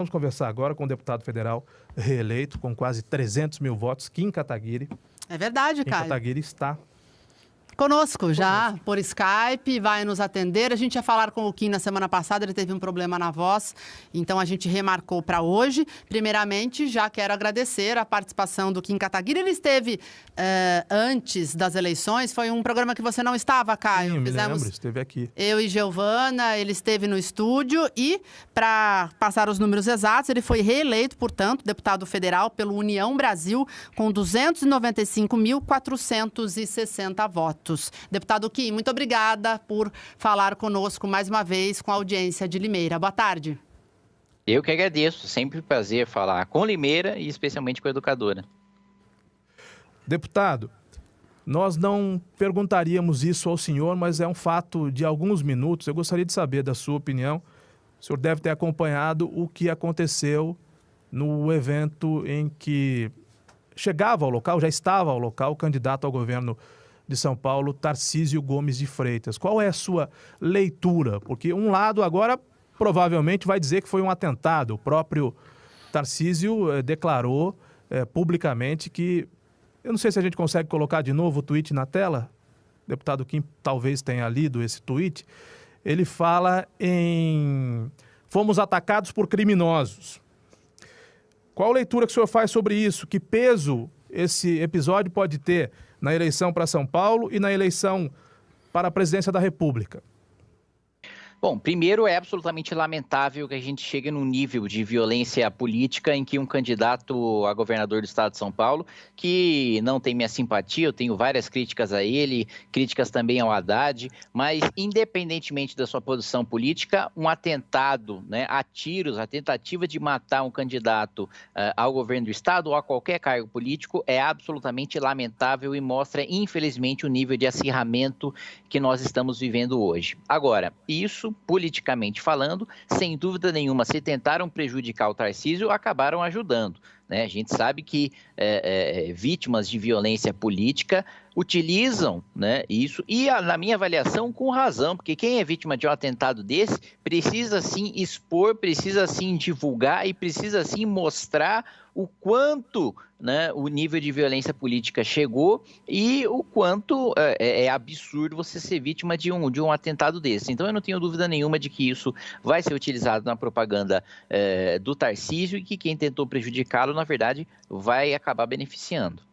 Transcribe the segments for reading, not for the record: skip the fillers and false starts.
Vamos conversar agora com o deputado federal reeleito, com quase 300 mil votos, Kim Kataguiri. É verdade, Kim Caio. Kataguiri está conosco já, por Skype, vai nos atender. A gente ia falar com o Kim na semana passada, ele teve um problema na voz, então a gente remarcou para hoje. Primeiramente, já quero agradecer a participação do Kim Kataguiri. Ele esteve antes das eleições, foi um programa que você não estava, Caio. Sim, me lembro, esteve aqui. Eu e Giovana, ele esteve no estúdio e, para passar os números exatos, ele foi reeleito, portanto, deputado federal pelo União Brasil, com 295.460 votos. Deputado Kim, muito obrigada por falar conosco mais uma vez com a audiência de Limeira. Boa tarde. Eu que agradeço, sempre um prazer falar com Limeira e especialmente com a educadora. Deputado, nós não perguntaríamos isso ao senhor, mas é um fato de alguns minutos. Eu gostaria de saber da sua opinião. O senhor deve ter acompanhado o que aconteceu no evento em que chegava ao local, já estava ao local, o candidato ao governo de São Paulo, Tarcísio Gomes de Freitas. Qual é a sua leitura? Porque um lado agora provavelmente vai dizer que foi um atentado. O próprio Tarcísio declarou publicamente que... Eu não sei se a gente consegue colocar de novo o tweet na tela. O deputado Kim talvez tenha lido esse tweet. Ele fala em... Fomos atacados por criminosos. Qual a leitura que o senhor faz sobre isso? Que peso esse episódio pode ter na eleição para São Paulo e na eleição para a presidência da República? Bom, primeiro é absolutamente lamentável que a gente chegue num nível de violência política em que um candidato a governador do estado de São Paulo, que não tem minha simpatia, eu tenho várias críticas a ele, críticas também ao Haddad, mas independentemente da sua posição política, um atentado, né, a tiros, a tentativa de matar um candidato ao governo do estado ou a qualquer cargo político é absolutamente lamentável e mostra, infelizmente, o nível de acirramento que nós estamos vivendo hoje. Agora, isso politicamente falando, sem dúvida nenhuma, se tentaram prejudicar o Tarcísio, acabaram ajudando, né? A gente sabe que vítimas de violência política utilizam, né, isso, e na minha avaliação com razão, porque quem é vítima de um atentado desse precisa sim expor, precisa sim divulgar e precisa sim mostrar o quanto, né, o nível de violência política chegou e o quanto é absurdo você ser vítima de um atentado desse. Então eu não tenho dúvida nenhuma de que isso vai ser utilizado na propaganda do Tarcísio e que quem tentou prejudicá-lo, na verdade, vai acabar beneficiando.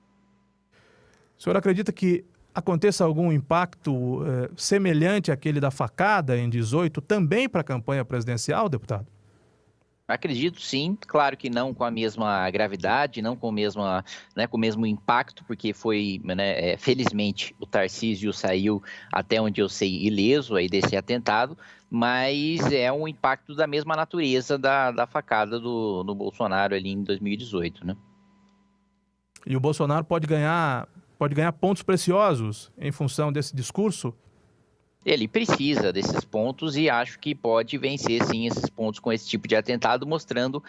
O senhor acredita que aconteça algum impacto semelhante àquele da facada em 18 também para a campanha presidencial, deputado? Acredito sim, claro que não com a mesma gravidade, não com, com o mesmo impacto, porque foi, né, felizmente, o Tarcísio saiu, até onde eu sei, ileso aí desse atentado, mas é um impacto da mesma natureza da facada do Bolsonaro ali em 2018, né? E o Bolsonaro pode ganhar pontos preciosos em função desse discurso? Ele precisa desses pontos e acho que pode vencer, sim, esses pontos com esse tipo de atentado, mostrando,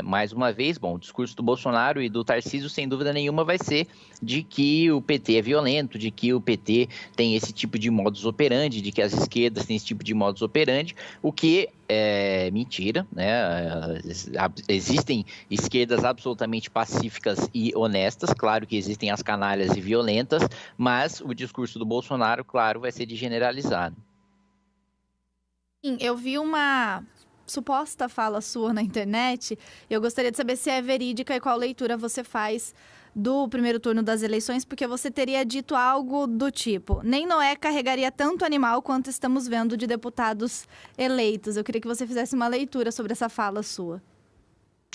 mais uma vez, bom, o discurso do Bolsonaro e do Tarcísio, sem dúvida nenhuma, vai ser de que o PT é violento, de que o PT tem esse tipo de modus operandi, de que as esquerdas têm esse tipo de modus operandi, o que é mentira, né? Existem esquerdas absolutamente pacíficas e honestas, claro que existem as canalhas e violentas, mas o discurso do Bolsonaro, claro, vai ser de generalizado. Sim, eu vi uma suposta fala sua na internet, eu gostaria de saber se é verídica e qual leitura você faz do primeiro turno das eleições, porque você teria dito algo do tipo: nem Noé carregaria tanto animal quanto estamos vendo de deputados eleitos. Eu queria que você fizesse uma leitura sobre essa fala sua.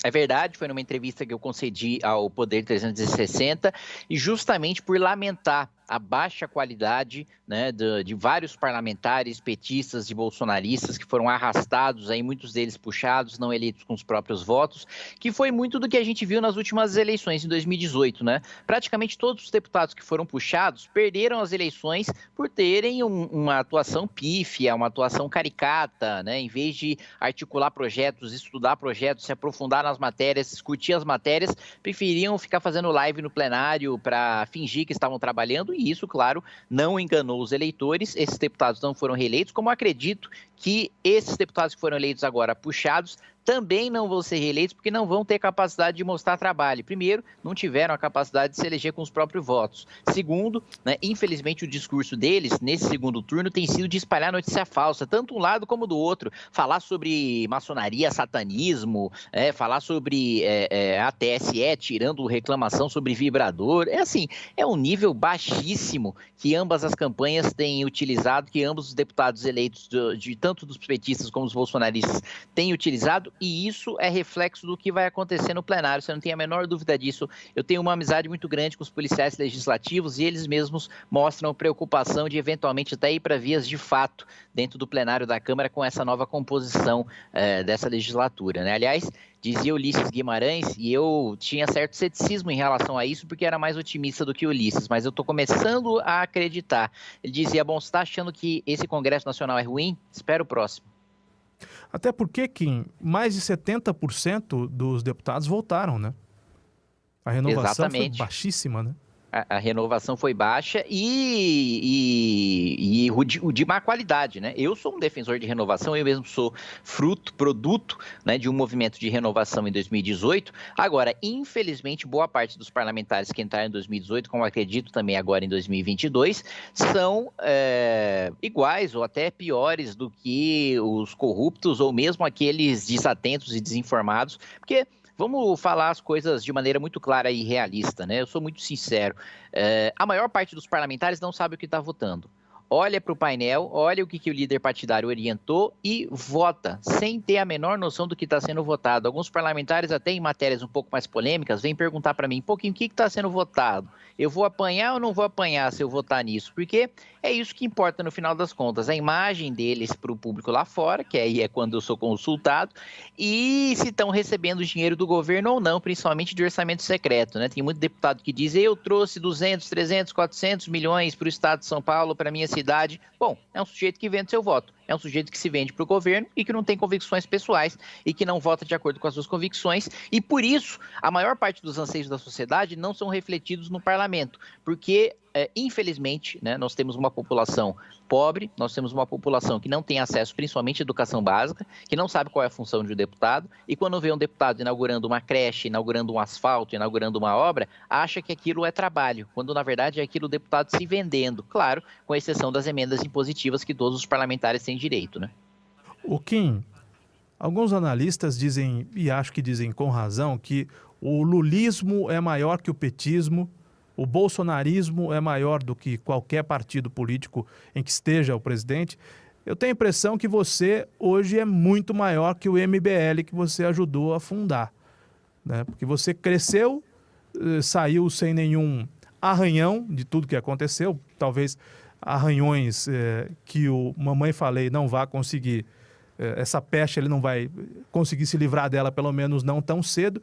É verdade, foi numa entrevista que eu concedi ao Poder 360 e justamente por lamentar a baixa qualidade, né, de vários parlamentares, petistas e bolsonaristas que foram arrastados, aí, muitos deles puxados, não eleitos com os próprios votos, que foi muito do que a gente viu nas últimas eleições em 2018, né? Praticamente todos os deputados que foram puxados perderam as eleições por terem uma atuação pífia, uma atuação caricata, né? Em vez de articular projetos, estudar projetos, se aprofundar nas matérias, discutir as matérias, preferiam ficar fazendo live no plenário para fingir que estavam trabalhando. E isso, claro, não enganou os eleitores. Esses deputados não foram reeleitos, como acredito que esses deputados que foram eleitos agora puxados também não vão ser reeleitos porque não vão ter capacidade de mostrar trabalho. Primeiro, não tiveram a capacidade de se eleger com os próprios votos. Segundo, né, infelizmente o discurso deles, nesse segundo turno, tem sido de espalhar notícia falsa, tanto um lado como do outro. Falar sobre maçonaria, satanismo, falar sobre a TSE tirando reclamação sobre vibrador. É um nível baixíssimo que ambas as campanhas têm utilizado, que ambos os deputados eleitos, tanto dos petistas como dos bolsonaristas, têm utilizado, e isso é reflexo do que vai acontecer no plenário, você não tem a menor dúvida disso. Eu tenho uma amizade muito grande com os policiais legislativos e eles mesmos mostram preocupação de eventualmente até ir para vias de fato dentro do plenário da Câmara com essa nova composição dessa legislatura, né? Aliás, dizia Ulisses Guimarães, e eu tinha certo ceticismo em relação a isso, porque era mais otimista do que Ulisses, mas eu estou começando a acreditar. Ele dizia, bom, você está achando que esse Congresso Nacional é ruim? Espera o próximo. Até porque, Kim, mais de 70% dos deputados votaram, né? A renovação foi baixíssima, né? A renovação foi baixa e o de má qualidade, né? Eu sou um defensor de renovação, eu mesmo sou produto, né, de um movimento de renovação em 2018. Agora, infelizmente, boa parte dos parlamentares que entraram em 2018, como acredito também agora em 2022, são iguais ou até piores do que os corruptos ou mesmo aqueles desatentos e desinformados, porque... Vamos falar as coisas de maneira muito clara e realista, né? Eu sou muito sincero. A maior parte dos parlamentares não sabe o que está votando. Olha para o painel, olha o que o líder partidário orientou e vota, sem ter a menor noção do que está sendo votado. Alguns parlamentares, até em matérias um pouco mais polêmicas, vêm perguntar para mim, um pouquinho, o que está sendo votado? Eu vou apanhar ou não vou apanhar se eu votar nisso? Porque é isso que importa no final das contas, a imagem deles para o público lá fora, que aí é quando eu sou consultado, e se estão recebendo dinheiro do governo ou não, principalmente de orçamento secreto, né? Tem muito deputado que diz, eu trouxe 200, 300, 400 milhões para o estado de São Paulo, para a minha cidade. Bom, é um sujeito que vende seu voto, é um sujeito que se vende para o governo e que não tem convicções pessoais e que não vota de acordo com as suas convicções, e por isso a maior parte dos anseios da sociedade não são refletidos no parlamento, porque infelizmente, né, nós temos uma população pobre, nós temos uma população que não tem acesso principalmente à educação básica, que não sabe qual é a função de um deputado, e quando vê um deputado inaugurando uma creche, inaugurando um asfalto, inaugurando uma obra, acha que aquilo é trabalho, quando na verdade é aquilo o deputado se vendendo, claro, com exceção das emendas impositivas que todos os parlamentares têm direito, né? O Kim, alguns analistas dizem, e acho que dizem com razão, que o lulismo é maior que o petismo, o bolsonarismo é maior do que qualquer partido político em que esteja o presidente. Eu tenho a impressão que você hoje é muito maior que o MBL que você ajudou a fundar, né? Porque você cresceu, saiu sem nenhum arranhão de tudo que aconteceu, talvez arranhões que o Mamãe Falei não vai conseguir, essa peste ele não vai conseguir se livrar dela, pelo menos não tão cedo,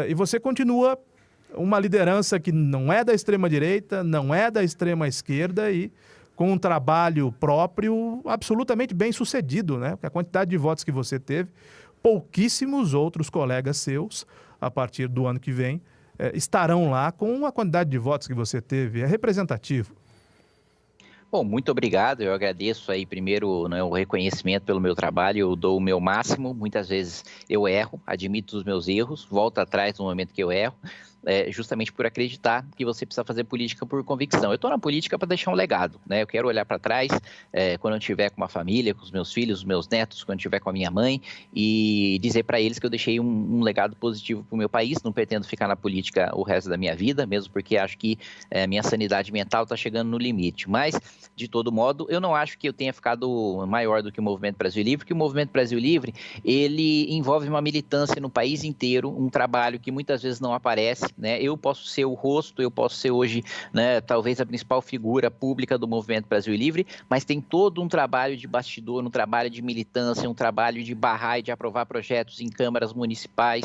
e você continua uma liderança que não é da extrema-direita, não é da extrema-esquerda e com um trabalho próprio absolutamente bem sucedido, né? Porque a quantidade de votos que você teve, pouquíssimos outros colegas seus, a partir do ano que vem, estarão lá com a quantidade de votos que você teve. É representativo. Bom, muito obrigado, eu agradeço aí primeiro, né, o reconhecimento pelo meu trabalho, eu dou o meu máximo, muitas vezes eu erro, admito os meus erros, volto atrás no momento que eu erro, justamente por acreditar que você precisa fazer política por convicção. Eu estou na política para deixar um legado, né? Eu quero olhar para trás quando eu estiver com uma família, com os meus filhos, os meus netos, quando eu estiver com a minha mãe e dizer para eles que eu deixei um legado positivo para o meu país. Não pretendo ficar na política o resto da minha vida, mesmo porque acho que minha sanidade mental está chegando no limite. Mas, de todo modo, eu não acho que eu tenha ficado maior do que o Movimento Brasil Livre, porque o Movimento Brasil Livre, ele envolve uma militância no país inteiro, um trabalho que muitas vezes não aparece, né? Eu posso ser o rosto, eu posso ser hoje, né, talvez a principal figura pública do Movimento Brasil Livre, mas tem todo um trabalho de bastidor, um trabalho de militância, um trabalho de barrar e de aprovar projetos em câmaras municipais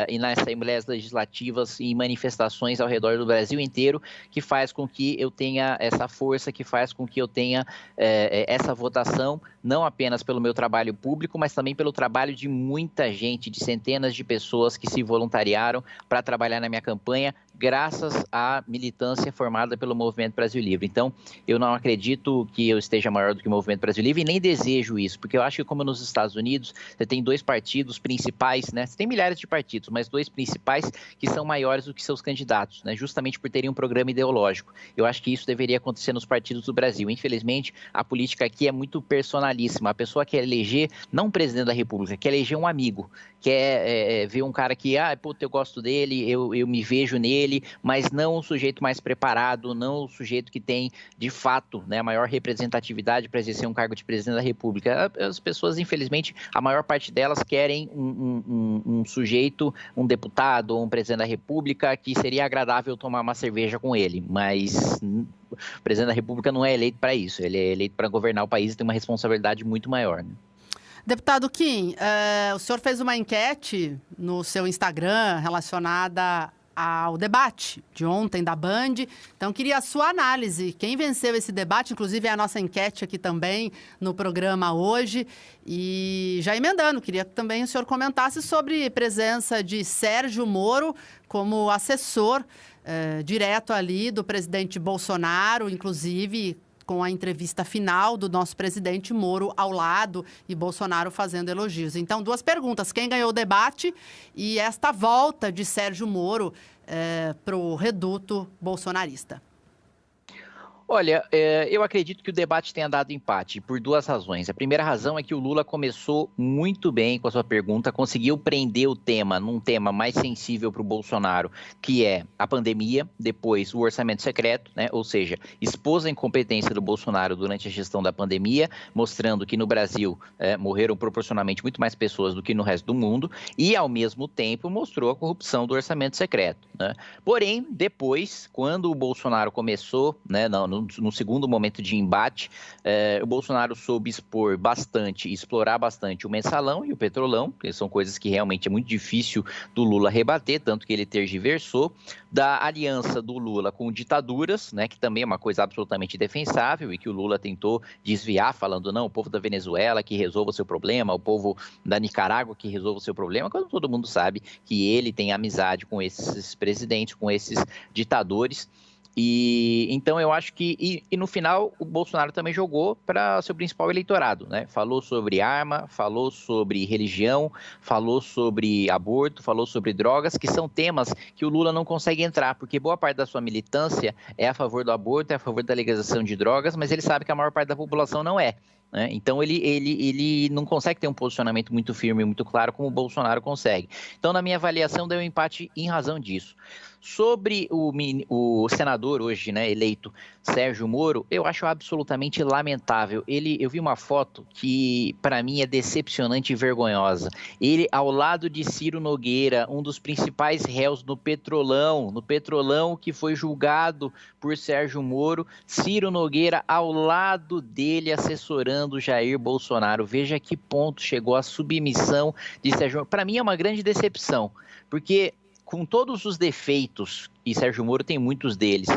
e nas assembleias legislativas e manifestações ao redor do Brasil inteiro, que faz com que eu tenha essa força, que faz com que eu tenha essa votação, não apenas pelo meu trabalho público, mas também pelo trabalho de muita gente, de centenas de pessoas que se voluntariaram para trabalhar na minha campanha graças à militância formada pelo Movimento Brasil Livre. Então, eu não acredito que eu esteja maior do que o Movimento Brasil Livre e nem desejo isso, porque eu acho que como nos Estados Unidos, você tem 2 partidos principais, né? Você tem milhares de partidos, mas 2 principais que são maiores do que seus candidatos, né? Justamente por terem um programa ideológico. Eu acho que isso deveria acontecer nos partidos do Brasil. Infelizmente, a política aqui é muito personalíssima. A pessoa quer eleger, não um presidente da República, quer eleger um amigo, quer ver um cara que, puta, eu gosto dele, eu me vejo nele, mas não um sujeito mais preparado, não um sujeito que tem, de fato, né, a maior representatividade para exercer um cargo de presidente da República. As pessoas, infelizmente, a maior parte delas querem um sujeito, um deputado ou um presidente da República que seria agradável tomar uma cerveja com ele, mas o presidente da República não é eleito para isso, ele é eleito para governar o país e tem uma responsabilidade muito maior, né? Deputado Kim, o senhor fez uma enquete no seu Instagram relacionada ao debate de ontem da Band. Então, queria a sua análise. Quem venceu esse debate, inclusive é a nossa enquete aqui também no programa hoje. E já emendando, queria que também o senhor comentasse sobre a presença de Sérgio Moro como assessor direto ali do presidente Bolsonaro, inclusive com a entrevista final do nosso presidente Moro ao lado e Bolsonaro fazendo elogios. Então, 2 perguntas. Quem ganhou o debate e esta volta de Sérgio Moro para o reduto bolsonarista? Olha, eu acredito que o debate tenha dado empate por 2 razões. A primeira razão é que o Lula começou muito bem com a sua pergunta, conseguiu prender o tema num tema mais sensível para o Bolsonaro, que é a pandemia, depois o orçamento secreto, né? Ou seja, expôs a incompetência do Bolsonaro durante a gestão da pandemia, mostrando que no Brasil morreram proporcionalmente muito mais pessoas do que no resto do mundo, e ao mesmo tempo mostrou a corrupção do orçamento secreto, né? Porém, depois, quando o Bolsonaro começou, né, no segundo momento de embate, o Bolsonaro soube expor bastante, explorar bastante o mensalão e o petrolão, que são coisas que realmente é muito difícil do Lula rebater, tanto que ele tergiversou, da aliança do Lula com ditaduras, né, que também é uma coisa absolutamente defensável e que o Lula tentou desviar, falando, não, o povo da Venezuela que resolva o seu problema, o povo da Nicarágua que resolva o seu problema, quando todo mundo sabe que ele tem amizade com esses presidentes, com esses ditadores. E então eu acho que, e no final, o Bolsonaro também jogou para seu principal eleitorado, né? Falou sobre arma, falou sobre religião, falou sobre aborto, falou sobre drogas, que são temas que o Lula não consegue entrar, porque boa parte da sua militância é a favor do aborto, é a favor da legalização de drogas, mas ele sabe que a maior parte da população não é. Então ele não consegue ter um posicionamento muito firme, muito claro, como o Bolsonaro consegue. Então, na minha avaliação, deu um empate em razão disso. Sobre o senador hoje, né, eleito, Sérgio Moro, eu acho absolutamente lamentável. Eu vi uma foto que, para mim, é decepcionante e vergonhosa. Ele, ao lado de Ciro Nogueira, um dos principais réus no Petrolão que foi julgado por Sérgio Moro, Ciro Nogueira ao lado dele, assessorando Jair Bolsonaro. Veja que ponto chegou a submissão de Sérgio Moro. Para mim, é uma grande decepção, porque com todos os defeitos, e Sérgio Moro tem muitos deles,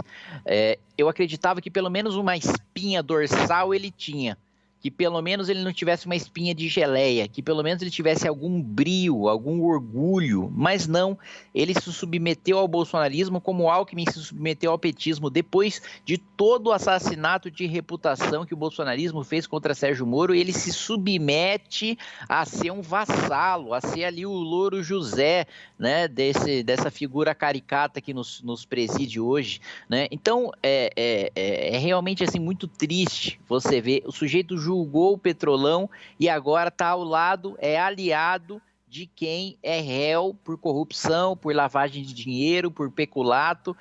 eu acreditava que pelo menos uma espinha dorsal ele tinha, que pelo menos ele não tivesse uma espinha de geleia, que pelo menos ele tivesse algum brio, algum orgulho, mas não, ele se submeteu ao bolsonarismo como o Alckmin se submeteu ao petismo, depois de todo o assassinato de reputação que o bolsonarismo fez contra Sérgio Moro, ele se submete a ser um vassalo, a ser ali o Louro José, né, dessa figura caricata que nos preside hoje, né? Então, é realmente assim, muito triste você ver o sujeito julgou o Petrolão e agora está ao lado, é aliado de quem é réu por corrupção, por lavagem de dinheiro, por peculato.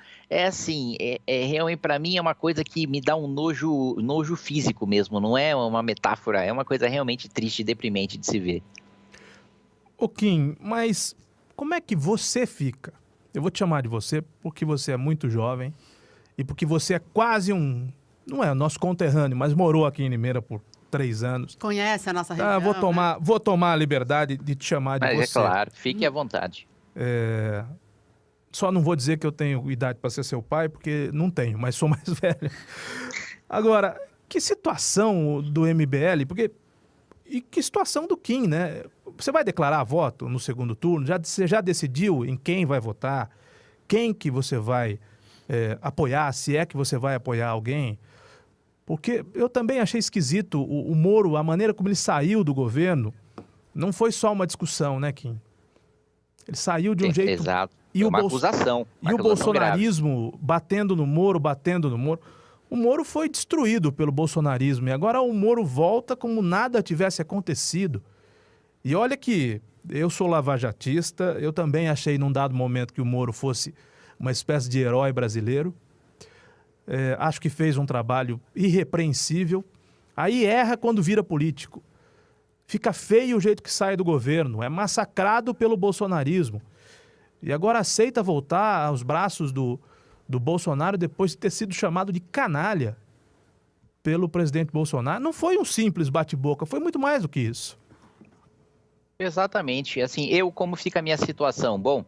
Realmente, para mim, é uma coisa que me dá um nojo físico mesmo, não é uma metáfora, é uma coisa realmente triste e deprimente de se ver. Ô Kim, mas como é que você fica? Eu vou te chamar de você porque você é muito jovem e porque você é quase não é nosso conterrâneo, mas morou aqui em Limeira por 3 anos. Conhece a nossa região, vou tomar a liberdade de te chamar de você. É claro, fique à vontade. Só não vou dizer que eu tenho idade para ser seu pai, porque não tenho, mas sou mais velho. Agora, que situação do MBL, e que situação do Kim, né? Você vai declarar voto no segundo turno? Você já decidiu em quem vai votar? quem que você vai apoiar, se é que você vai apoiar alguém. Porque eu também achei esquisito o Moro, a maneira como ele saiu do governo. Não foi só uma discussão, né, Kim? Ele saiu de um jeito... Exato. E uma acusação. E o bolsonarismo batendo no Moro. O Moro foi destruído pelo bolsonarismo. E agora o Moro volta como nada tivesse acontecido. E olha que eu sou lavajatista, eu também achei num dado momento que o Moro fosse uma espécie de herói brasileiro. Acho que fez um trabalho irrepreensível. Aí erra quando vira político. Fica feio o jeito que sai do governo. É massacrado pelo bolsonarismo. E agora aceita voltar aos braços do Bolsonaro depois de ter sido chamado de canalha pelo presidente Bolsonaro. Não foi um simples bate-boca, foi muito mais do que isso. Exatamente. Assim, como fica a minha situação? Bom,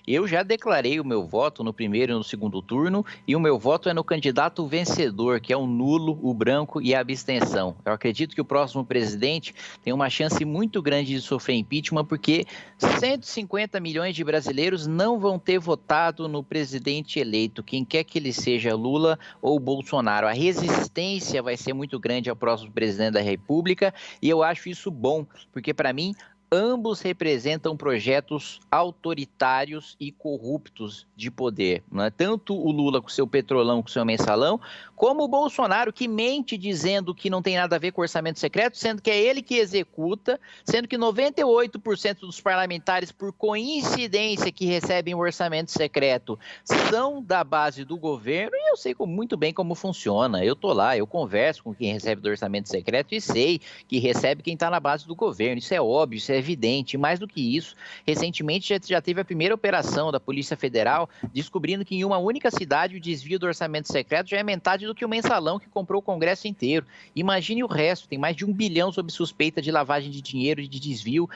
eu já declarei o meu voto no primeiro e no segundo turno, e o meu voto é no candidato vencedor, que é o nulo, o branco e a abstenção. Eu acredito que o próximo presidente tem uma chance muito grande de sofrer impeachment, porque 150 milhões de brasileiros não vão ter votado no presidente eleito, quem quer que ele seja, Lula ou Bolsonaro. A resistência vai ser muito grande ao próximo presidente da República, e eu acho isso bom, porque para mim ambos representam projetos autoritários e corruptos de poder, né? Tanto o Lula com seu petrolão, com seu mensalão, como o Bolsonaro, que mente dizendo que não tem nada a ver com orçamento secreto, sendo que é ele que executa, sendo que 98% dos parlamentares, por coincidência, que recebem o orçamento secreto, são da base do governo, e eu sei muito bem como funciona. Eu tô lá, eu converso com quem recebe do orçamento secreto e sei que recebe quem está na base do governo. Isso é óbvio, isso é evidente. Mais do que isso, recentemente já teve a primeira operação da Polícia Federal descobrindo que em uma única cidade o desvio do orçamento secreto já é metade do que o mensalão que comprou o Congresso inteiro. Imagine o resto, tem mais de 1 bilhão sob suspeita de lavagem de dinheiro e de desvio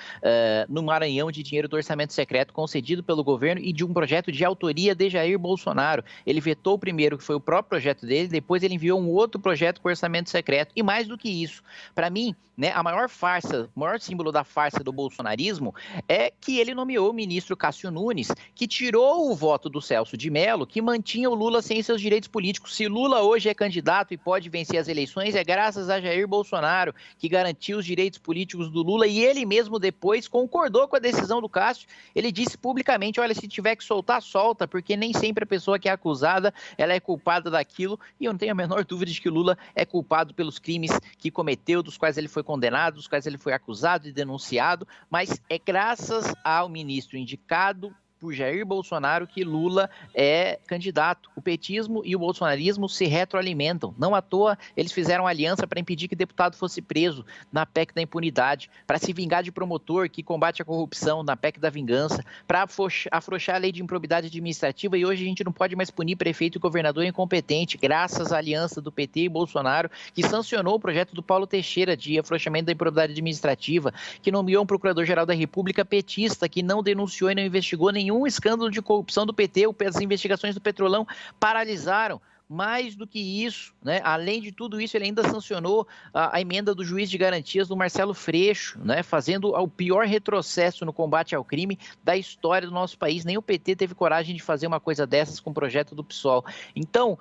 no Maranhão de dinheiro do orçamento secreto concedido pelo governo e de um projeto de autoria de Jair Bolsonaro. Ele vetou o primeiro, que foi o próprio projeto dele, depois ele enviou um outro projeto com orçamento secreto. E mais do que isso, para mim, né, a maior farsa, o maior símbolo da farsa do bolsonarismo é que ele nomeou o ministro Cássio Nunes, que tirou o voto do Celso de Mello, que mantinha o Lula sem seus direitos políticos. Se Lula hoje é candidato e pode vencer as eleições, é graças a Jair Bolsonaro, que garantiu os direitos políticos do Lula, e ele mesmo depois concordou com a decisão do Cássio. Ele disse publicamente, olha, se tiver que soltar, solta, porque nem sempre a pessoa que é acusada, ela é culpada daquilo, e eu não tenho a menor dúvida de que o Lula é culpado pelos crimes que cometeu, dos quais ele foi condenado, dos quais ele foi acusado e denunciado, mas é graças ao ministro indicado por Jair Bolsonaro que Lula é candidato. O petismo e o bolsonarismo se retroalimentam. Não à toa, eles fizeram aliança para impedir que deputado fosse preso na PEC da impunidade, para se vingar de promotor que combate a corrupção na PEC da vingança, para afrouxar a lei de improbidade administrativa, e hoje a gente não pode mais punir prefeito e governador incompetente, graças à aliança do PT e Bolsonaro, que sancionou o projeto do Paulo Teixeira de afrouxamento da improbidade administrativa, que nomeou um procurador-geral da República petista, que não denunciou e não investigou nenhum escândalo de corrupção do PT. As investigações do Petrolão paralisaram. Mais do que isso, né? Além de tudo isso, ele ainda sancionou a emenda do juiz de garantias do Marcelo Freixo, né? Fazendo o pior retrocesso no combate ao crime da história do nosso país. Nem o PT teve coragem de fazer uma coisa dessas com o projeto do PSOL. Então,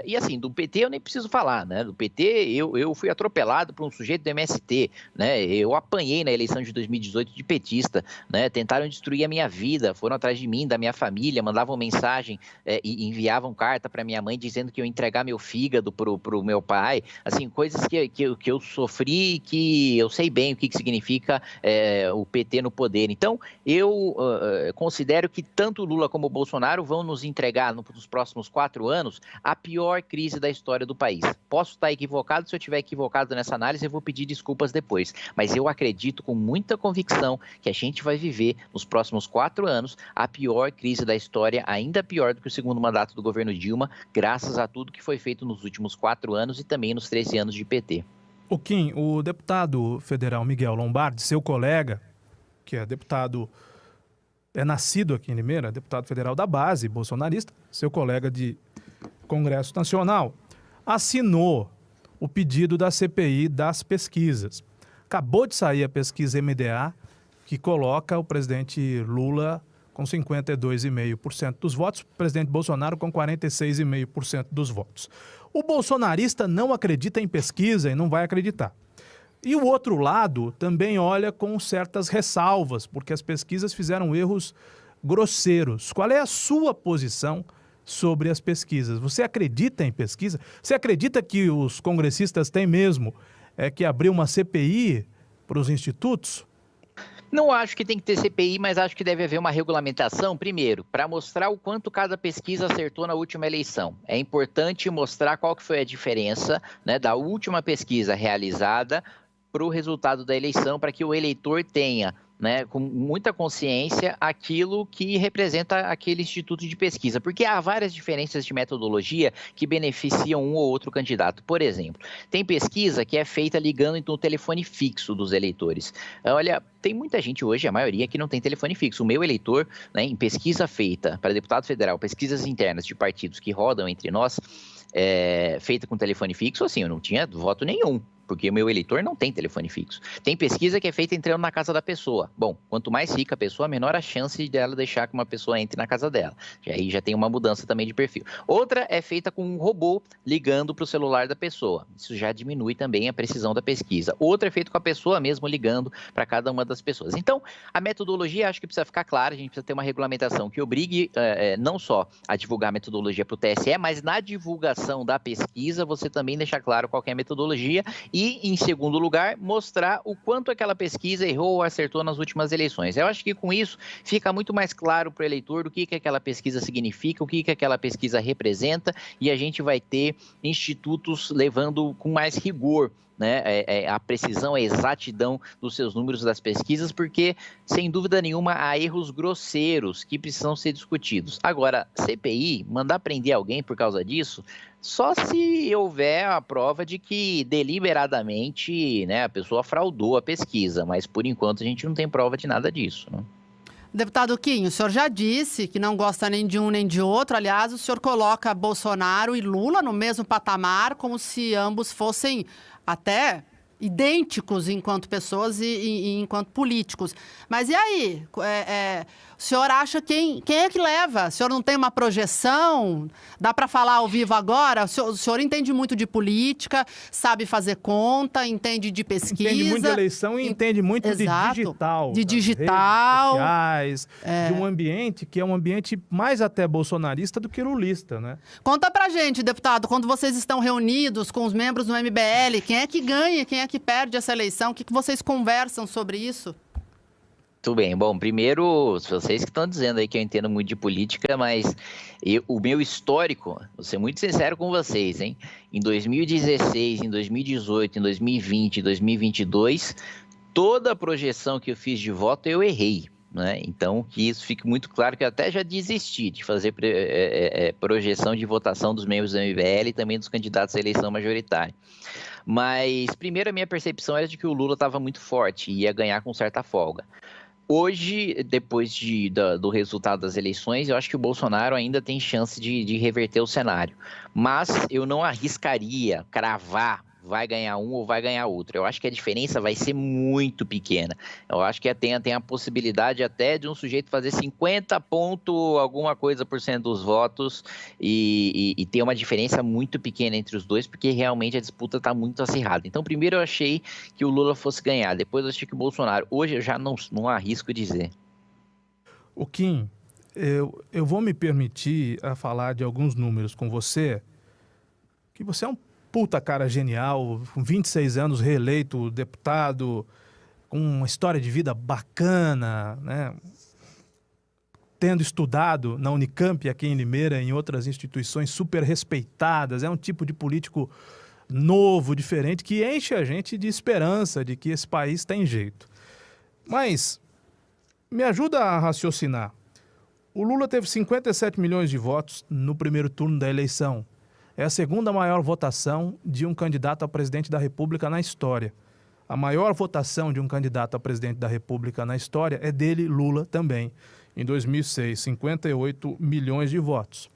e assim, do PT eu nem preciso falar, né? Do PT eu fui atropelado por um sujeito do MST, né? Eu apanhei na eleição de 2018 de petista, né? Tentaram destruir a minha vida, foram atrás de mim, da minha família, mandavam mensagem e enviavam carta para minha mãe dizendo que eu ia entregar meu fígado pro meu pai, assim, coisas que eu sofri e que eu sei bem o que significa o PT no poder. Então, eu considero que tanto o Lula como o Bolsonaro vão nos entregar nos próximos 4 anos a pior crise da história do país. Posso estar equivocado, se eu estiver equivocado nessa análise, eu vou pedir desculpas depois, mas eu acredito com muita convicção que a gente vai viver nos próximos 4 anos a pior crise da história, ainda pior do que o segundo mandato do governo Dilma, graças a tudo que foi feito nos últimos 4 anos e também nos 13 anos de PT. O Kim, o deputado federal Miguel Lombardi, seu colega, que é nascido aqui em Limeira, deputado federal da base bolsonarista, seu colega de Congresso Nacional, assinou o pedido da CPI das pesquisas. Acabou de sair a pesquisa MDA, que coloca o presidente Lula com 52,5% dos votos, o presidente Bolsonaro com 46,5% dos votos. O bolsonarista não acredita em pesquisa e não vai acreditar. E o outro lado também olha com certas ressalvas, porque as pesquisas fizeram erros grosseiros. Qual é a sua posição sobre as pesquisas? Você acredita em pesquisa? Você acredita que os congressistas têm mesmo que abrir uma CPI para os institutos? Não acho que tem que ter CPI, mas acho que deve haver uma regulamentação, primeiro, para mostrar o quanto cada pesquisa acertou na última eleição. É importante mostrar qual que foi a diferença, né, da última pesquisa realizada para o resultado da eleição, para que o eleitor tenha, né, com muita consciência, aquilo que representa aquele instituto de pesquisa, porque há várias diferenças de metodologia que beneficiam um ou outro candidato. Por exemplo, tem pesquisa que é feita ligando no telefone fixo dos eleitores. Olha, tem muita gente hoje, a maioria, que não tem telefone fixo. O meu eleitor, né, em pesquisa feita para deputado federal, pesquisas internas de partidos que rodam entre nós, feita com telefone fixo, assim, eu não tinha voto nenhum, porque o meu eleitor não tem telefone fixo. Tem pesquisa que é feita entrando na casa da pessoa. Bom, quanto mais rica a pessoa, menor a chance dela deixar que uma pessoa entre na casa dela. E aí já tem uma mudança também de perfil. Outra é feita com um robô ligando para o celular da pessoa. Isso já diminui também a precisão da pesquisa. Outra é feita com a pessoa mesmo ligando para cada uma das pessoas. Então, a metodologia acho que precisa ficar clara, a gente precisa ter uma regulamentação que obrigue não só a divulgar a metodologia para o TSE, mas na divulgação da pesquisa você também deixar claro qual que é a metodologia e, em segundo lugar, mostrar o quanto aquela pesquisa errou ou acertou nas últimas eleições. Eu acho que com isso fica muito mais claro para o eleitor do que aquela pesquisa significa, o que aquela pesquisa representa, e a gente vai ter institutos levando com mais rigor, né, a precisão, a exatidão dos seus números das pesquisas, porque, sem dúvida nenhuma, há erros grosseiros que precisam ser discutidos. Agora, CPI, mandar prender alguém por causa disso, só se houver a prova de que deliberadamente, né, a pessoa fraudou a pesquisa, mas por enquanto a gente não tem prova de nada disso, né? Deputado Quinho, o senhor já disse que não gosta nem de um nem de outro. Aliás, o senhor coloca Bolsonaro e Lula no mesmo patamar, como se ambos fossem até idênticos enquanto pessoas e enquanto políticos. Mas e aí? O senhor acha quem é que leva? O senhor não tem uma projeção? Dá para falar ao vivo agora? O senhor entende muito de política, sabe fazer conta, entende de pesquisa. Entende muito de eleição e entende muito Exato, de digital. De digital. Redes sociais, de um ambiente que é um ambiente mais até bolsonarista do que lulista, né? Conta pra gente, deputado, quando vocês estão reunidos com os membros do MBL, quem é que ganha, quem é que perde essa eleição? O que vocês conversam sobre isso? Tudo bem. Bom, primeiro, vocês que estão dizendo aí que eu entendo muito de política, mas o meu histórico, vou ser muito sincero com vocês, hein? Em 2016, em 2018, em 2020, em 2022, toda a projeção que eu fiz de voto eu errei, né? Então, que isso fique muito claro que eu até já desisti de fazer projeção de votação dos membros do MBL e também dos candidatos à eleição majoritária. Mas, primeiro, a minha percepção era de que o Lula estava muito forte e ia ganhar com certa folga. Hoje, depois do resultado das eleições, eu acho que o Bolsonaro ainda tem chance de reverter o cenário. Mas eu não arriscaria cravar vai ganhar um ou vai ganhar outro. Eu acho que a diferença vai ser muito pequena. Eu acho que tem a possibilidade até de um sujeito fazer 50 ponto alguma coisa por cento dos votos e ter uma diferença muito pequena entre os dois, porque realmente a disputa está muito acirrada. Então, primeiro eu achei que o Lula fosse ganhar, depois eu achei que o Bolsonaro. Hoje eu já não arrisco dizer. O Kim, eu vou me permitir a falar de alguns números com você, que você é um puta cara genial, com 26 anos reeleito deputado, com uma história de vida bacana, né? Tendo estudado na Unicamp, aqui em Limeira, em outras instituições super respeitadas. É um tipo de político novo, diferente, que enche a gente de esperança de que esse país tem jeito. Mas me ajuda a raciocinar. O Lula teve 57 milhões de votos no primeiro turno da eleição. É a segunda maior votação de um candidato a presidente da República na história. A maior votação de um candidato a presidente da República na história é dele, Lula, também. Em 2006, 58 milhões de votos.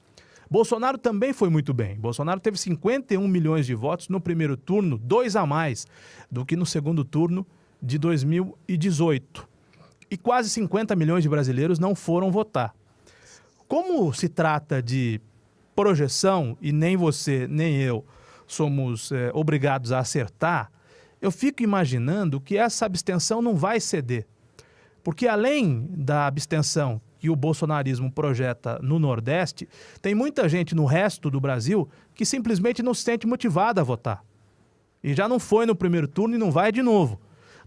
Bolsonaro também foi muito bem. Bolsonaro teve 51 milhões de votos no primeiro turno, 2 a mais do que no segundo turno de 2018. e quase 50 milhões de brasileiros não foram votar. Como se trata de projeção e nem você nem eu somos obrigados a acertar, eu fico imaginando que essa abstenção não vai ceder. Porque além da abstenção que o bolsonarismo projeta no Nordeste, tem muita gente no resto do Brasil que simplesmente não se sente motivada a votar. E já não foi no primeiro turno e não vai de novo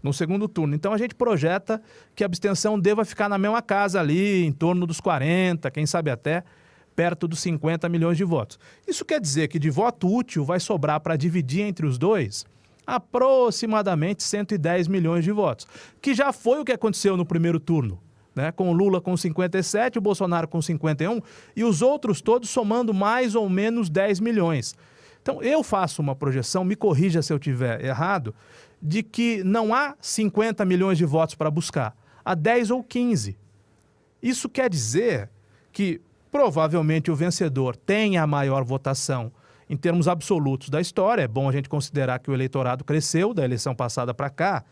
no segundo turno. Então a gente projeta que a abstenção deva ficar na mesma casa ali, em torno dos 40, quem sabe até perto dos 50 milhões de votos. Isso quer dizer que de voto útil vai sobrar para dividir entre os dois aproximadamente 110 milhões de votos, que já foi o que aconteceu no primeiro turno, né? Com o Lula com 57, o Bolsonaro com 51 e os outros todos somando mais ou menos 10 milhões. Então eu faço uma projeção, me corrija se eu estiver errado, de que não há 50 milhões de votos para buscar, há 10 ou 15. Isso quer dizer que provavelmente o vencedor tenha a maior votação em termos absolutos da história. É bom a gente considerar que o eleitorado cresceu da eleição passada para cá,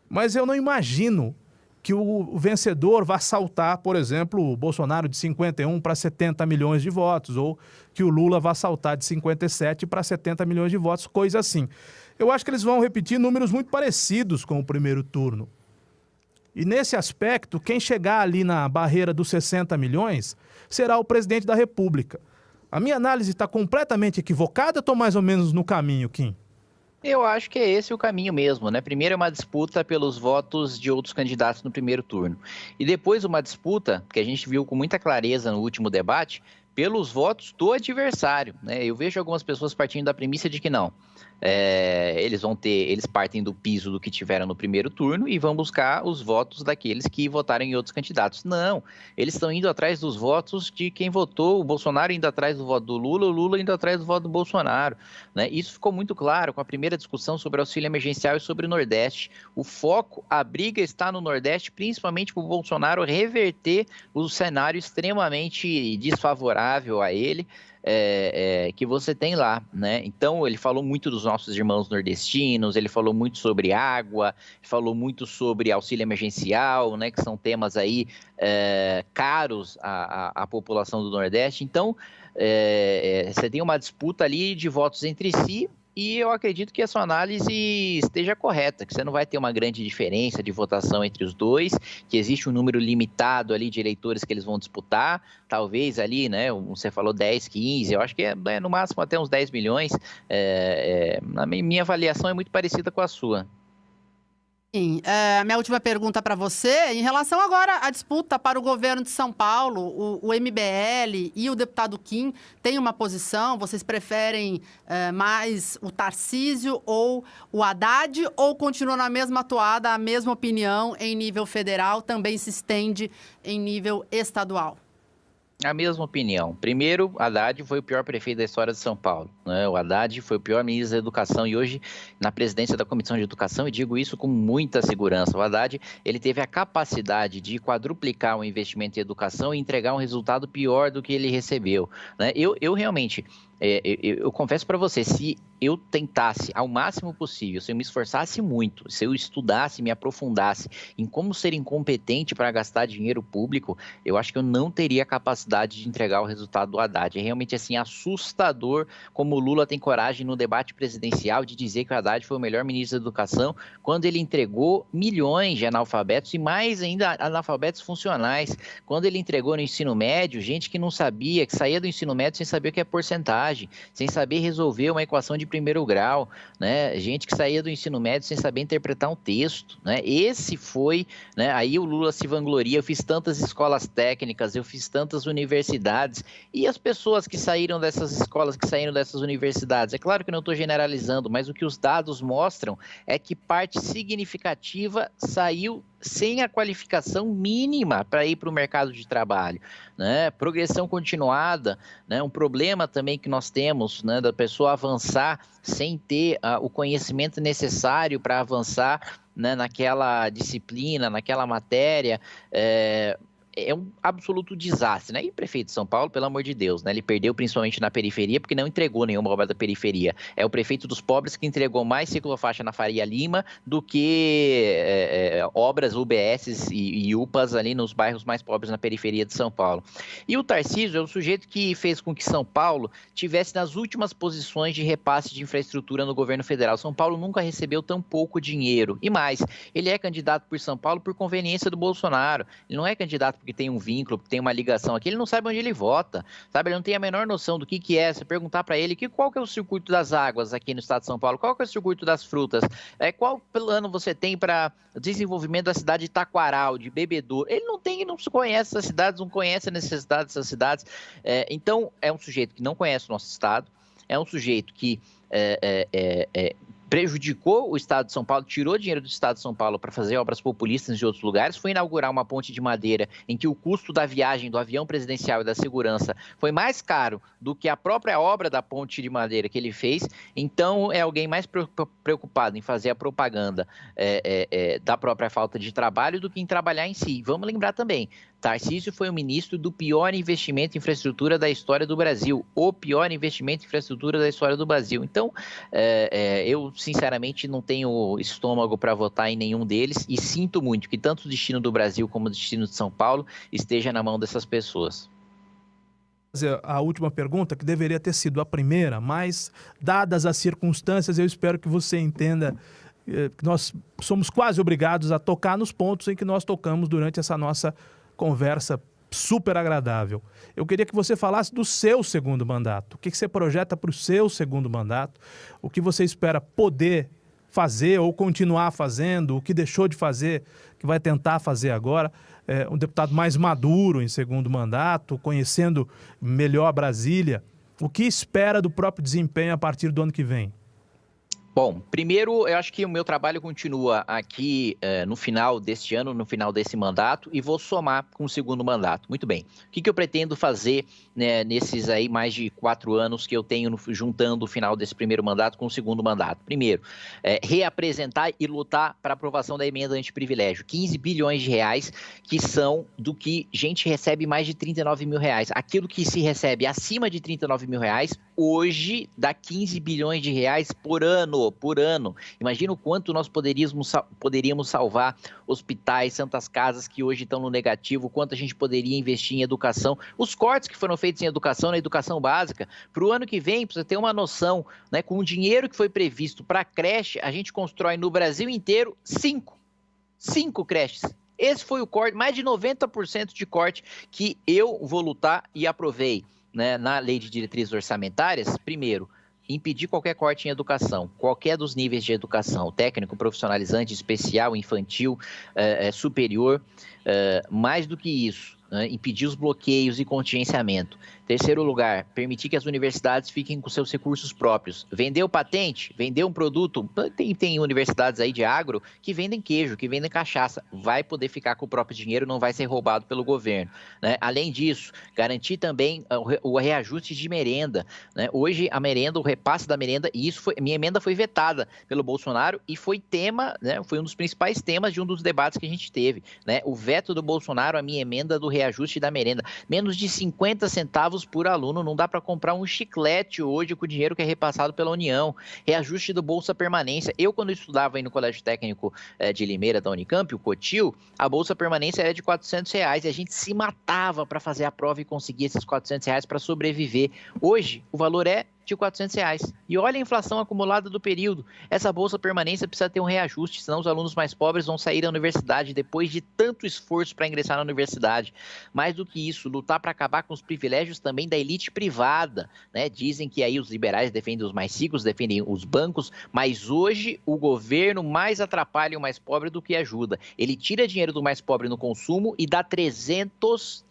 mas eu não imagino que o vencedor vá saltar, por exemplo, o Bolsonaro de 51 para 70 milhões de votos, ou que o Lula vá saltar de 57 para 70 milhões de votos, coisa assim. Eu acho que eles vão repetir números muito parecidos com o primeiro turno. E nesse aspecto, quem chegar ali na barreira dos 60 milhões será o presidente da República. A minha análise está completamente equivocada ou estou mais ou menos no caminho, Kim? Eu acho que é esse o caminho mesmo, né? Primeiro é uma disputa pelos votos de outros candidatos no primeiro turno. E depois uma disputa, que a gente viu com muita clareza no último debate, pelos votos do adversário, né? Eu vejo algumas pessoas partindo da premissa de que não. Eles partem do piso do que tiveram no primeiro turno e vão buscar os votos daqueles que votaram em outros candidatos. Não, eles estão indo atrás dos votos de quem votou, o Bolsonaro indo atrás do voto do Lula, o Lula indo atrás do voto do Bolsonaro, né? Isso ficou muito claro com a primeira discussão sobre auxílio emergencial e sobre o Nordeste. O foco, a briga está no Nordeste, principalmente para o Bolsonaro reverter o cenário extremamente desfavorável a ele, que você tem lá, né? Então ele falou muito dos nossos irmãos nordestinos, ele falou muito sobre água, falou muito sobre auxílio emergencial, né? Que são temas aí caros à população do Nordeste. Então você tem uma disputa ali de votos entre si. E eu acredito que a sua análise esteja correta, que você não vai ter uma grande diferença de votação entre os dois, que existe um número limitado ali de eleitores que eles vão disputar, talvez ali, né, você falou 10, 15, eu acho que é no máximo até uns 10 milhões, a minha avaliação é muito parecida com a sua. Sim, minha última pergunta para você, em relação agora à disputa para o governo de São Paulo, o MBL e o deputado Kim têm uma posição, vocês preferem mais o Tarcísio ou o Haddad, ou continuam na mesma toada, a mesma opinião em nível federal, também se estende em nível estadual? A mesma opinião. Primeiro, Haddad foi o pior prefeito da história de São Paulo, né? O Haddad foi o pior ministro da Educação e hoje na presidência da Comissão de Educação, e digo isso com muita segurança. O Haddad, ele teve a capacidade de quadruplicar o investimento em educação e entregar um resultado pior do que ele recebeu, né? Eu realmente... Eu confesso para você, se eu tentasse ao máximo possível, se eu me esforçasse muito, se eu estudasse, me aprofundasse em como ser incompetente para gastar dinheiro público, eu acho que eu não teria capacidade de entregar o resultado do Haddad. É realmente assim assustador como o Lula tem coragem no debate presidencial de dizer que o Haddad foi o melhor ministro da Educação, quando ele entregou milhões de analfabetos e mais ainda analfabetos funcionais, quando ele entregou no ensino médio gente que não sabia, que saía do ensino médio sem saber o que é porcentagem, sem saber resolver uma equação de primeiro grau, né? Gente que saía do ensino médio sem saber interpretar um texto, né? Esse foi, né? Aí o Lula se vangloria, eu fiz tantas escolas técnicas, eu fiz tantas universidades, e as pessoas que saíram dessas escolas, que saíram dessas universidades, é claro que eu não estou generalizando, mas o que os dados mostram é que parte significativa saiu sem a qualificação mínima para ir para o mercado de trabalho, né? Progressão continuada, né? Um problema também que nós temos, né? Da pessoa avançar sem ter o conhecimento necessário para avançar, né? Naquela disciplina, naquela matéria. é um absoluto desastre, né? E o prefeito de São Paulo, pelo amor de Deus, né? Ele perdeu principalmente na periferia porque não entregou nenhuma obra da periferia. É o prefeito dos pobres que entregou mais ciclofaixa na Faria Lima do que obras UBS e UPAs ali nos bairros mais pobres na periferia de São Paulo. E o Tarcísio é o sujeito que fez com que São Paulo tivesse nas últimas posições de repasse de infraestrutura no governo federal. São Paulo nunca recebeu tão pouco dinheiro. E mais, ele é candidato por São Paulo por conveniência do Bolsonaro. Ele não é candidato porque tem um vínculo, porque tem uma ligação aqui, ele não sabe onde ele vota, sabe? Ele não tem a menor noção do que é. Você perguntar para ele qual que é o circuito das águas aqui no estado de São Paulo, qual que é o circuito das frutas, qual plano você tem para desenvolvimento da cidade de Taquaral, de Bebedouro. Ele não tem, não conhece essas cidades, não conhece a necessidade dessas cidades. Então, é um sujeito que não conhece o nosso estado, é um sujeito que prejudicou o estado de São Paulo, tirou dinheiro do estado de São Paulo para fazer obras populistas em outros lugares, foi inaugurar uma ponte de madeira em que o custo da viagem do avião presidencial e da segurança foi mais caro do que a própria obra da ponte de madeira que ele fez. Então, é alguém mais preocupado em fazer a propaganda da própria falta de trabalho do que em trabalhar em si. Vamos lembrar também, Tarcísio foi o ministro do pior investimento em infraestrutura da história do Brasil, o pior investimento em infraestrutura da história do Brasil. Então, eu sinceramente não tenho estômago para votar em nenhum deles e sinto muito que tanto o destino do Brasil como o destino de São Paulo esteja na mão dessas pessoas. A última pergunta, que deveria ter sido a primeira, mas dadas as circunstâncias, eu espero que você entenda que nós somos quase obrigados a tocar nos pontos em que nós tocamos durante essa nossa conversa super agradável. Eu queria que você falasse do seu segundo mandato. O que você projeta para o seu segundo mandato? O que você espera poder fazer ou continuar fazendo? O que deixou de fazer, que vai tentar fazer agora? Um deputado mais maduro em segundo mandato, conhecendo melhor Brasília. O que espera do próprio desempenho a partir do ano que vem? Bom, primeiro, eu acho que o meu trabalho continua aqui no final deste ano, no final desse mandato, e vou somar com o segundo mandato. Muito bem. O que eu pretendo fazer, né, nesses aí mais de 4 anos que eu tenho juntando o final desse primeiro mandato com o segundo mandato? Primeiro, reapresentar e lutar para a aprovação da emenda antiprivilégio. 15 bilhões de reais, que são do que gente recebe mais de 39 mil reais. Aquilo que se recebe acima de 39 mil reais, hoje dá 15 bilhões de reais por ano. Imagina o quanto nós poderíamos salvar hospitais, santas casas que hoje estão no negativo, o quanto a gente poderia investir em educação. Os cortes que foram feitos em educação, na educação básica, para o ano que vem, para você ter uma noção, né, com o dinheiro que foi previsto para a creche, a gente constrói no Brasil inteiro 5 creches. Esse foi o corte, mais de 90% de corte que eu vou lutar e aprovei, né, na lei de diretrizes orçamentárias. Primeiro, impedir qualquer corte em educação, qualquer dos níveis de educação, técnico, profissionalizante, especial, infantil, superior. Mais do que isso, né, impedir os bloqueios e contingenciamento. Terceiro lugar, permitir que as universidades fiquem com seus recursos próprios. Vendeu patente, vendeu um produto. Tem universidades aí de agro que vendem queijo, que vendem cachaça. Vai poder ficar com o próprio dinheiro, não vai ser roubado pelo governo, né? Além disso, garantir também o reajuste de merenda, né? Hoje, a merenda, o repasse da merenda, e minha emenda foi vetada pelo Bolsonaro e foi tema, né? Foi um dos principais temas de um dos debates que a gente teve, né? O veto do Bolsonaro, a minha emenda do reajuste da merenda. Menos de 50 centavos por aluno, não dá para comprar um chiclete hoje com o dinheiro que é repassado pela União. Reajuste do Bolsa Permanência. Eu, quando estudava aí no Colégio Técnico de Limeira, da Unicamp, o Cotil, a Bolsa Permanência era de R$400 e a gente se matava para fazer a prova e conseguir esses R$400 para sobreviver. Hoje, o valor é de R$400. E olha a inflação acumulada do período. Essa Bolsa Permanência precisa ter um reajuste, senão os alunos mais pobres vão sair da universidade depois de tanto esforço para ingressar na universidade. Mais do que isso, lutar para acabar com os privilégios também da elite privada, né? Dizem que aí os liberais defendem os mais ricos, defendem os bancos, mas hoje o governo mais atrapalha o mais pobre do que ajuda. Ele tira dinheiro do mais pobre no consumo e dá 300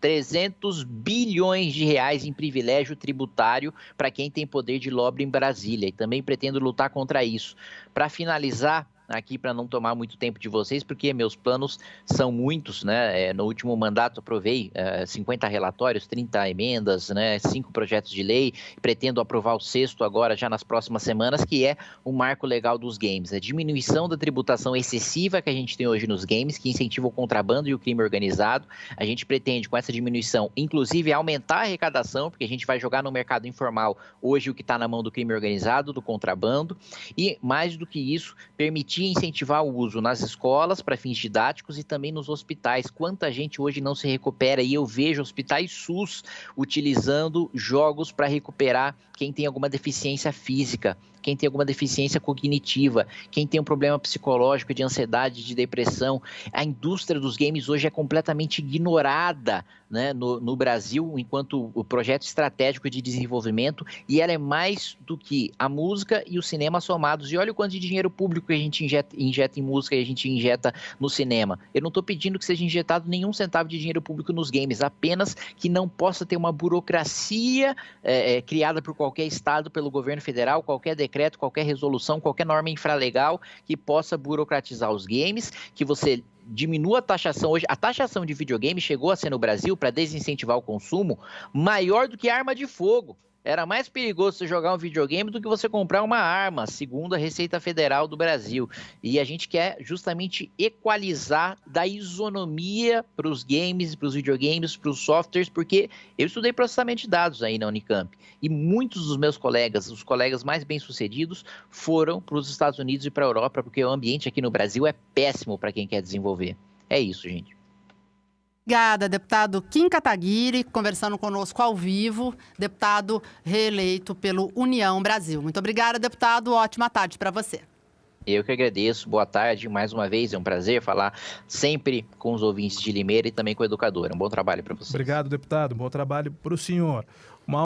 bilhões de reais em privilégio tributário para quem tem poder de lobby em Brasília, e também pretendo lutar contra isso. Para finalizar, aqui para não tomar muito tempo de vocês, porque meus planos são muitos, né? No último mandato aprovei 50 relatórios, 30 emendas, né? 5 projetos de lei, pretendo aprovar o 6º agora, já nas próximas semanas, que é o marco legal dos games, a diminuição da tributação excessiva que a gente tem hoje nos games, que incentiva o contrabando e o crime organizado. A gente pretende, com essa diminuição, inclusive aumentar a arrecadação, porque a gente vai jogar no mercado informal hoje o que está na mão do crime organizado, do contrabando, e mais do que isso, permitir incentivar o uso nas escolas para fins didáticos e também nos hospitais. Quanta gente hoje não se recupera, e eu vejo hospitais SUS utilizando jogos para recuperar quem tem alguma deficiência física, quem tem alguma deficiência cognitiva, quem tem um problema psicológico, de ansiedade, de depressão. A indústria dos games hoje é completamente ignorada, né, no Brasil, enquanto o projeto estratégico de desenvolvimento, e ela é mais do que a música e o cinema somados. E olha o quanto de dinheiro público que a gente injeta em música e a gente injeta no cinema. Eu não estou pedindo que seja injetado nenhum centavo de dinheiro público nos games, apenas que não possa ter uma burocracia criada por qualquer estado, pelo governo federal, qualquer decreto, qualquer resolução, qualquer norma infralegal que possa burocratizar os games, que você diminua a taxação. Hoje, a taxação de videogame chegou a ser no Brasil, para desincentivar o consumo, maior do que arma de fogo. Era mais perigoso você jogar um videogame do que você comprar uma arma, segundo a Receita Federal do Brasil. E a gente quer justamente equalizar da isonomia para os games, para os videogames, para os softwares, porque eu estudei processamento de dados aí na Unicamp. E muitos dos meus colegas, os colegas mais bem-sucedidos, foram para os Estados Unidos e para a Europa, porque o ambiente aqui no Brasil é péssimo para quem quer desenvolver. É isso, gente. Obrigada, deputado Kim Kataguiri, conversando conosco ao vivo, deputado reeleito pelo União Brasil. Muito obrigada, deputado. Ótima tarde para você. Eu que agradeço. Boa tarde. Mais uma vez, é um prazer falar sempre com os ouvintes de Limeira e também com o educador. Um bom trabalho para você. Obrigado, deputado. Bom trabalho para o senhor.